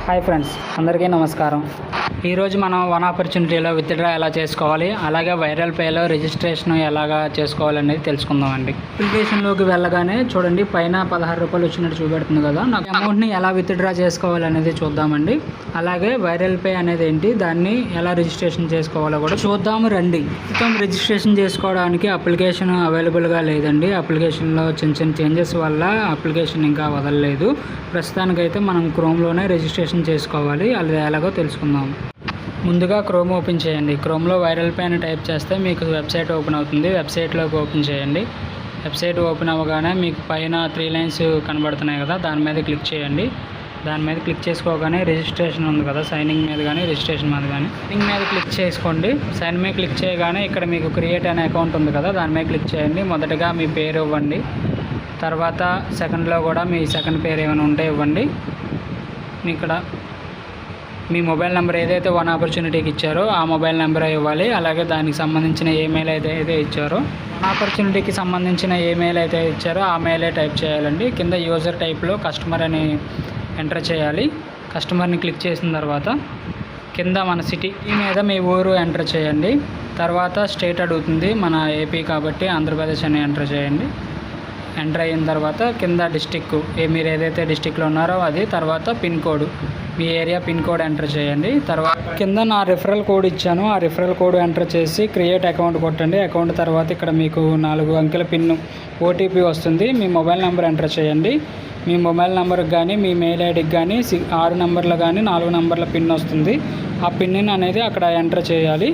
Hi friends, అందరికీ నమస్కారం. ఈరోజు మనం వన్ ఆపర్చునిటీలో విత్డ్రా ఎలా చేసుకోవాలి, అలాగే వైరల్ పేలో రిజిస్ట్రేషన్ ఎలాగా చేసుకోవాలనేది తెలుసుకుందామండి. అప్లికేషన్లోకి వెళ్ళగానే చూడండి, పైన 16 రూపాయలు వచ్చినట్టు చూపెడుతుంది కదా. నాకు అమౌంట్ని ఎలా విత్డ్రా చేసుకోవాలనేది చూద్దామండి. అలాగే వైరల్ పే అనేది ఏంటి, దాన్ని ఎలా రిజిస్ట్రేషన్ చేసుకోవాలో కూడా చూద్దాము రండి. మొత్తం రిజిస్ట్రేషన్ చేసుకోవడానికి అప్లికేషన్ అవైలబుల్గా లేదండి. అప్లికేషన్లో చిన్న చిన్న చేంజెస్ వల్ల అప్లికేషన్ ఇంకా వదలలేదు. ప్రస్తుతానికైతే మనం క్రోమ్లోనే రిజిస్ట్రేషన్ చేసుకోవాలి. అది ఎలాగో తెలుసుకుందాం. ముందుగా క్రోమ్ ఓపెన్ చేయండి. క్రోమ్లో వైరల్ పే అని టైప్ చేస్తే మీకు వెబ్సైట్ ఓపెన్ అవుతుంది. వెబ్సైట్లోకి ఓపెన్ చేయండి. వెబ్సైట్ ఓపెన్ అవ్వగానే మీకు పైన 3 లైన్స్ కనబడుతున్నాయి కదా, దాని మీద క్లిక్ చేయండి. దాని మీద క్లిక్ చేసుకోగానే రిజిస్ట్రేషన్ ఉంది కదా, సైనింగ్ మీద కానీ రిజిస్ట్రేషన్ మీద కానీ సైనింగ్ మీద క్లిక్ చేసుకోండి. సైన్ మీద క్లిక్ చేయగానే ఇక్కడ మీకు క్రియేట్ అనే అకౌంట్ ఉంది కదా, దాని మీద క్లిక్ చేయండి. మొదటగా మీ పేరు ఇవ్వండి. తర్వాత సెకండ్లో కూడా మీ సెకండ్ పేరు ఏమైనా ఉంటే ఇవ్వండి. ఇక్కడ మీ మొబైల్ నెంబర్ ఏదైతే వన్ ఆపర్చునిటీకి ఇచ్చారో ఆ మొబైల్ నెంబర్ ఇవ్వాలి. అలాగే దానికి సంబంధించిన ఈమెయిల్ అయితే ఇచ్చారో, వన్ ఆపర్చునిటీకి సంబంధించిన ఈమెయిల్ అయితే ఇచ్చారో ఆ మెయిలే టైప్ చేయాలండి. కింద యూజర్ టైప్లో కస్టమర్ అని ఎంటర్ చేయాలి. కస్టమర్ని క్లిక్ చేసిన తర్వాత కింద మన సిటీ మీద మీ ఊరు ఎంటర్ చేయండి. తర్వాత స్టేట్ అడుగుతుంది, మన ఏపీ కాబట్టి ఆంధ్రప్రదేశ్ అని ఎంటర్ చేయండి. ఎంటర్ అయిన తర్వాత కింద డిస్టిక్, మీరు ఏదైతే డిస్టిక్లో ఉన్నారో అది, తర్వాత పిన్ కోడ్, మీ ఏరియా పిన్ కోడ్ ఎంటర్ చేయండి. తర్వాత కింద నా రిఫరల్ కోడ్ ఇచ్చాను, ఆ రిఫరల్ కోడ్ ఎంటర్ చేసి క్రియేట్ అకౌంట్ కొట్టండి. అకౌంట్ తర్వాత ఇక్కడ మీకు 4 అంకెల పిన్ ఓటీపీ వస్తుంది. మీ మొబైల్ నెంబర్ ఎంటర్ చేయండి. మీ మొబైల్ నెంబర్కి కానీ మీ మెయిల్ ఐడికి కానీ 6 నెంబర్లు కానీ 4 నెంబర్ల పిన్ వస్తుంది. ఆ పిన్ అనేది అక్కడ ఎంటర్ చేయాలి.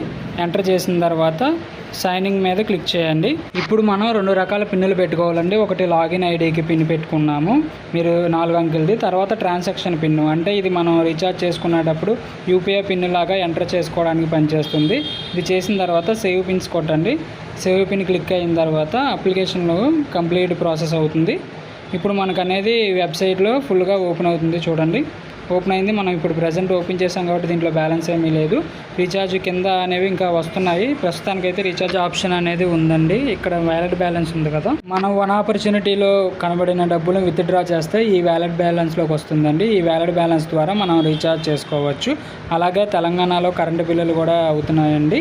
ఎంటర్ చేసిన తర్వాత సైనింగ్ మీద క్లిక్ చేయండి. ఇప్పుడు మనం 2 రకాల పిన్నులు పెట్టుకోవాలండి. ఒకటి లాగిన్ ఐడికి పిన్ పెట్టుకున్నాము, మీరు 4 అంకెలది. తర్వాత ట్రాన్సాక్షన్ పిన్, అంటే ఇది మనం రీఛార్జ్ చేసుకునేటప్పుడు యూపీఐ పిన్ లాగా ఎంటర్ చేసుకోవడానికి పనిచేస్తుంది. ఇది చేసిన తర్వాత సేవ్ పిన్స్ కొట్టండి. సేవ్ పిన్ క్లిక్ అయిన తర్వాత అప్లికేషన్లో కంప్లీట్ ప్రాసెస్ అవుతుంది. ఇప్పుడు మనకు అనేది వెబ్సైట్లో ఫుల్గా ఓపెన్ అవుతుంది. చూడండి, ఓపెన్ అయింది. మనం ఇప్పుడు ప్రజెంట్ ఓపెన్ చేసాం కాబట్టి దీంట్లో బ్యాలెన్స్ ఏమీ లేదు. రీఛార్జ్ కింద అనేవి ఇంకా వస్తున్నాయి. ప్రస్తుతానికైతే రీఛార్జ్ ఆప్షన్ అనేది ఉందండి. ఇక్కడ వ్యాలెట్ బ్యాలెన్స్ ఉంది కదా, మనం వన్ ఆపర్చునిటీలో కనబడిన డబ్బులు విత్డ్రా చేస్తే ఈ వ్యాలెట్ బ్యాలెన్స్లోకి వస్తుందండి. ఈ వ్యాలెట్ బ్యాలెన్స్ ద్వారా మనం రీఛార్జ్ చేసుకోవచ్చు. అలాగే తెలంగాణలో కరెంటు బిల్లులు కూడా అవుతున్నాయండి,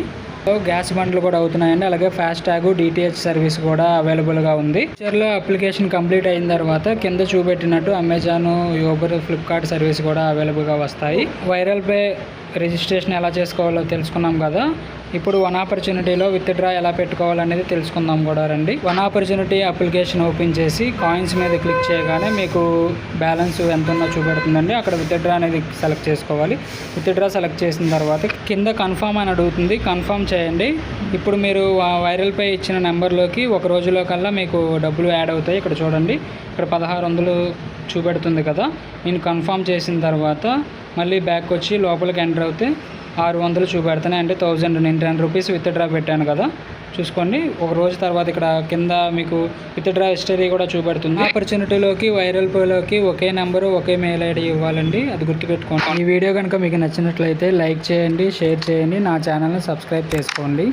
గ్యాస్ బండ్లు కూడా అవుతున్నాయండి. అలాగే ఫాస్టాగ్, డిటిహెచ్ సర్వీస్ కూడా అవైలబుల్గా ఉంది. ఫ్యూచర్లో అప్లికేషన్ కంప్లీట్ అయిన తర్వాత కింద చూపెట్టినట్టు అమెజాన్, యూబర్, ఫ్లిప్కార్ట్ సర్వీస్ కూడా అవైలబుల్గా వస్తాయి. వైరల్ పే రిజిస్ట్రేషన్ ఎలా చేసుకోవాలో తెలుసుకున్నాం కదా. ఇప్పుడు వన్ ఆపర్చునిటీలో విత్డ్రా ఎలా పెట్టుకోవాలనేది తెలుసుకుందాం కూడా రండి. వన్ ఆపర్చునిటీ అప్లికేషన్ ఓపెన్ చేసి కాయిన్స్ మీద క్లిక్ చేయగానే మీకు బ్యాలెన్స్ ఎంత ఉందో చూపెడుతుందండి. అక్కడ విత్డ్రా అనేది సెలెక్ట్ చేసుకోవాలి. విత్డ్రా సెలెక్ట్ చేసిన తర్వాత కింద కన్ఫర్మ్ అని అడుగుతుంది, కన్ఫర్మ్ చేయండి. ఇప్పుడు మీరు వైరల్ పే ఇచ్చిన నెంబర్లోకి ఒక రోజులో కల్లా మీకు డబ్బులు యాడ్ అవుతాయి. ఇక్కడ చూడండి, ఇక్కడ 1600 చూపెడుతుంది కదా. నేను కన్ఫర్మ్ చేసిన తర్వాత మళ్ళీ బ్యాక్ వచ్చి లోపలికి ఎంటర్ అవుతే 600 చూపెడుతున్నాయి, అంటే 1000. నేను 10 రూపీస్ విత్డ్రా పెట్టాను కదా, చూసుకోండి. ఒక రోజు తర్వాత ఇక్కడ కింద మీకు విత్డ్రా హిస్టరీ కూడా చూపెడుతుంది. ఆపర్చునిటీలోకి వైరల్ పేలోకి ఒకే నెంబరు, ఒకే మెయిల్ ఐడి ఇవ్వాలండి, అది గుర్తుపెట్టుకోండి. ఈ వీడియో కనుక మీకు నచ్చినట్లయితే లైక్ చేయండి, షేర్ చేయండి, నా ఛానల్ని సబ్స్క్రైబ్ చేసుకోండి.